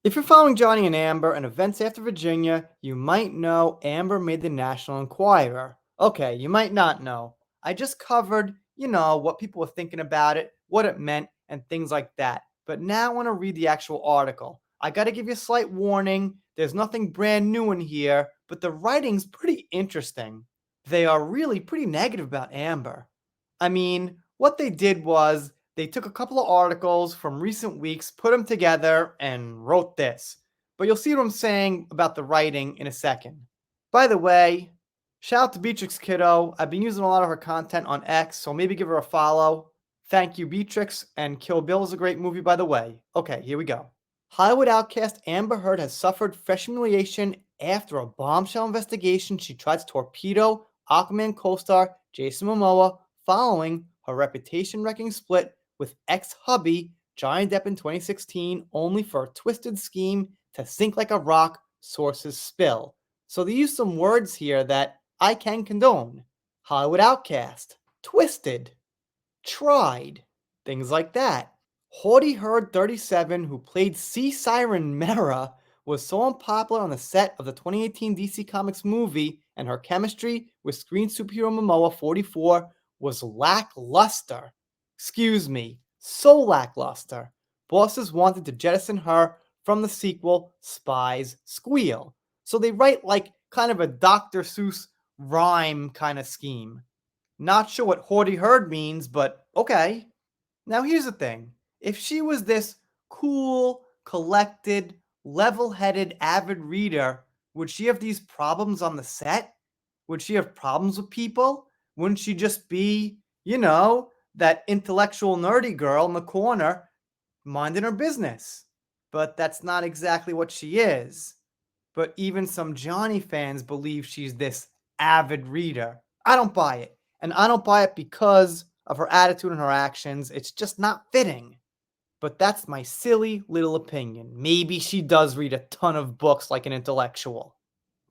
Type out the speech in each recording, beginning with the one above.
If you're following Johnny and Amber and events after Virginia, you might know Amber made the National Enquirer. Okay, you might not know. I just covered, what people were thinking about it, what it meant, and things like that. But now I want to read the actual article. I got to give you a slight warning. There's nothing brand new in here, but the writing's pretty interesting. They are really pretty negative about Amber. I mean, what they did was they took a couple of articles from recent weeks, put them together, and wrote this. But you'll see what I'm saying about the writing in a second. By the way, shout out to Beatrix Kiddo. I've been using a lot of her content on X, so maybe give her a follow. Thank you, Beatrix, and Kill Bill is a great movie, by the way. Okay, here we go. Hollywood outcast Amber Heard has suffered fresh humiliation after a bombshell investigation she tried to torpedo Aquaman co-star Jason Momoa following her reputation-wrecking split with ex-hubby Johnny Depp in 2016, only for a twisted scheme to sink like a rock, sources spill. So they use some words here that I can condone. Hollywood outcast, twisted, tried, things like that. Haughty Heard 37, who played Sea Siren Mera, was so unpopular on the set of the 2018 DC Comics movie, and her chemistry with screen superhero Momoa 44 was lackluster. Excuse me, so lackluster. Bosses wanted to jettison her from the sequel Spies Squeal. So they write like kind of a Dr. Seuss rhyme kind of scheme. Not sure what Haughty Heard means, but okay. Now here's the thing. If she was this cool, collected, level-headed, avid reader, would she have these problems on the set? Would she have problems with people? Wouldn't she just be, that intellectual nerdy girl in the corner minding her business? But that's not exactly what she is. But even some Johnny fans believe she's this avid reader. I don't buy it. And I don't buy it because of her attitude and her actions. It's just not fitting. But that's my silly little opinion. Maybe she does read a ton of books like an intellectual.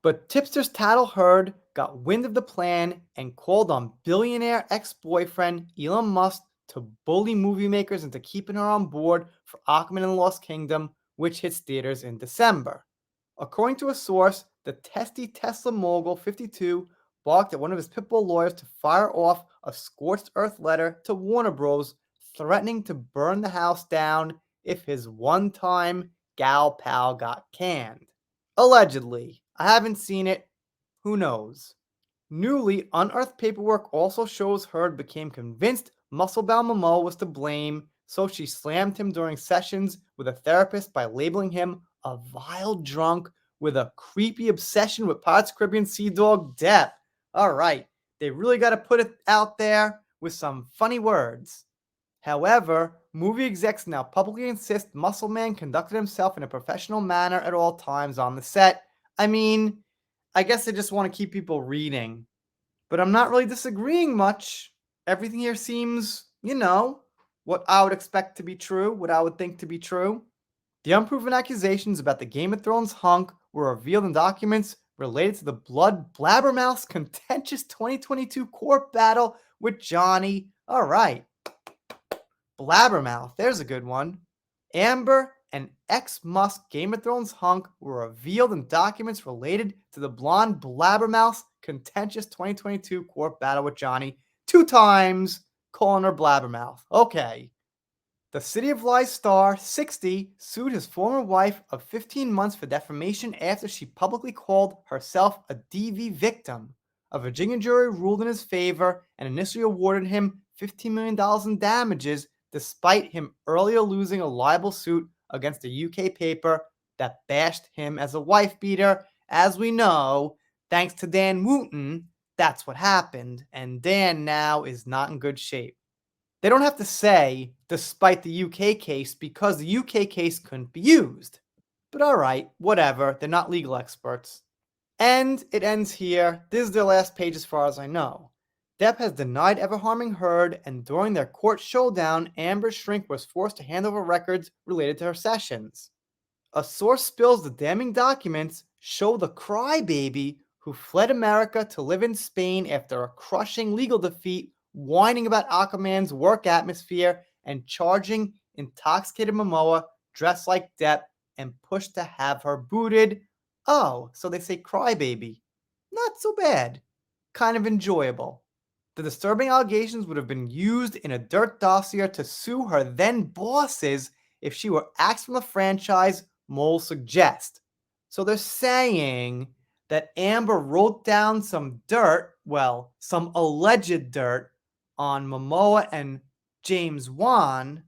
But tipster's Tattle Heard got wind of the plan and called on billionaire ex-boyfriend Elon Musk to bully movie makers into keeping her on board for Aquaman and the Lost Kingdom, which hits theaters in December. According to a source, the testy Tesla mogul 52 balked at one of his pitbull lawyers to fire off a scorched earth letter to Warner Bros., threatening to burn the house down if his one-time gal pal got canned. Allegedly. I haven't seen it. Who knows? Newly unearthed paperwork also shows Heard became convinced muscle-bound Momoa was to blame, so she slammed him during sessions with a therapist by labeling him a vile drunk with a creepy obsession with Pirates of the Caribbean Sea Dog Depp. All right, they really got to put it out there with some funny words. However, movie execs now publicly insist Muscle Man conducted himself in a professional manner at all times on the set. I mean, I guess they just want to keep people reading. But I'm not really disagreeing much. Everything here seems, what I would expect to be true, what I would think to be true. The unproven accusations about the Game of Thrones hunk were revealed in documents related to the blood blabbermouth's contentious 2022 court battle with Johnny. All right. Blabbermouth, there's a good one. Amber and ex-Musk Game of Thrones hunk were revealed in documents related to the blonde Blabbermouth's contentious 2022 court battle with Johnny, 2 times calling her Blabbermouth. Okay. The City of Lies star, 60, sued his former wife of 15 months for defamation after she publicly called herself a DV victim. A Virginia jury ruled in his favor and initially awarded him $15 million in damages, despite him earlier losing a libel suit against a UK paper that bashed him as a wife beater. As we know, thanks to Dan Wooten, that's what happened, and Dan now is not in good shape. They don't have to say, despite the UK case, because the UK case couldn't be used. But alright, whatever, they're not legal experts. And it ends here. This is their last page as far as I know. Depp has denied ever harming Heard, and during their court showdown, Amber's shrink was forced to hand over records related to her sessions. A source spills the damning documents show the crybaby who fled America to live in Spain after a crushing legal defeat, whining about Aquaman's work atmosphere and charging intoxicated Momoa dressed like Depp and pushed to have her booted. Oh, so they say crybaby. Not so bad. Kind of enjoyable. The disturbing allegations would have been used in a dirt dossier to sue her then bosses if she were axed from the franchise, moles suggest. So they're saying that Amber wrote down some dirt, well, some alleged dirt, on Momoa and James Wan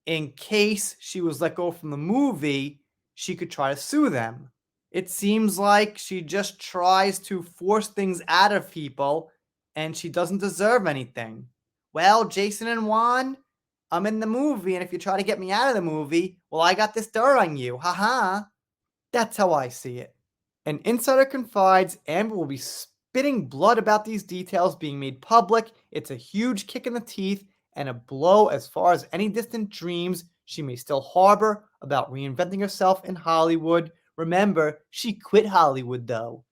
in case she was let go from the movie, she could try to sue them. It seems like she just tries to force things out of people and she doesn't deserve anything. Well, Jason and Juan, I'm in the movie, and if you try to get me out of the movie, well, I got this dirt on you. Haha. That's how I see it. An insider confides Amber will be spitting blood about these details being made public. It's a huge kick in the teeth and a blow as far as any distant dreams she may still harbor about reinventing herself in Hollywood. Remember, she quit Hollywood though.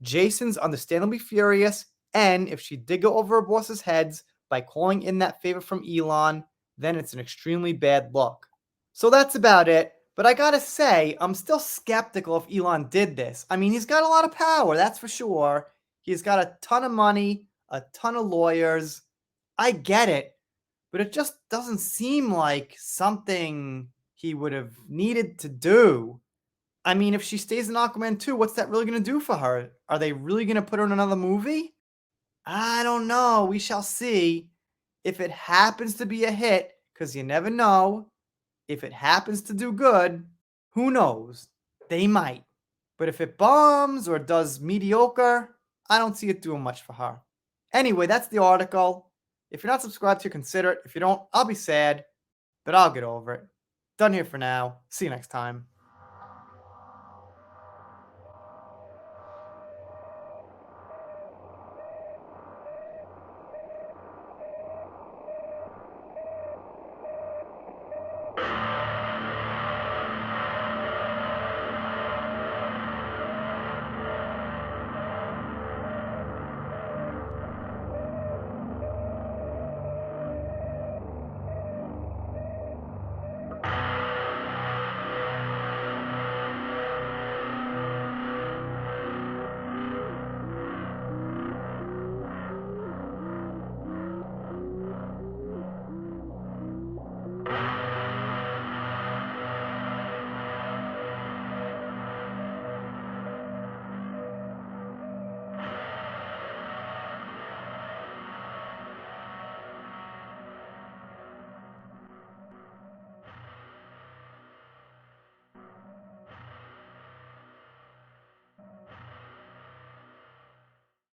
Jason's understandably furious, and if she did go over her boss's heads by calling in that favor from Elon, then it's an extremely bad look. So that's about it. But I gotta say, I'm still skeptical if Elon did this. I mean, he's got a lot of power, that's for sure. He's got a ton of money, a ton of lawyers. I get it, but it just doesn't seem like something he would have needed to do. I mean, if she stays in Aquaman 2, what's that really gonna do for her? Are they really gonna put her in another movie? I don't know. We shall see. If it happens to be a hit, because you never know, if it happens to do good, who knows? They might. But if it bombs or does mediocre, I don't see it doing much for her. Anyway, that's the article. If you're not subscribed to, consider it. If you don't, I'll be sad, but I'll get over it. Done here for now. See you next time.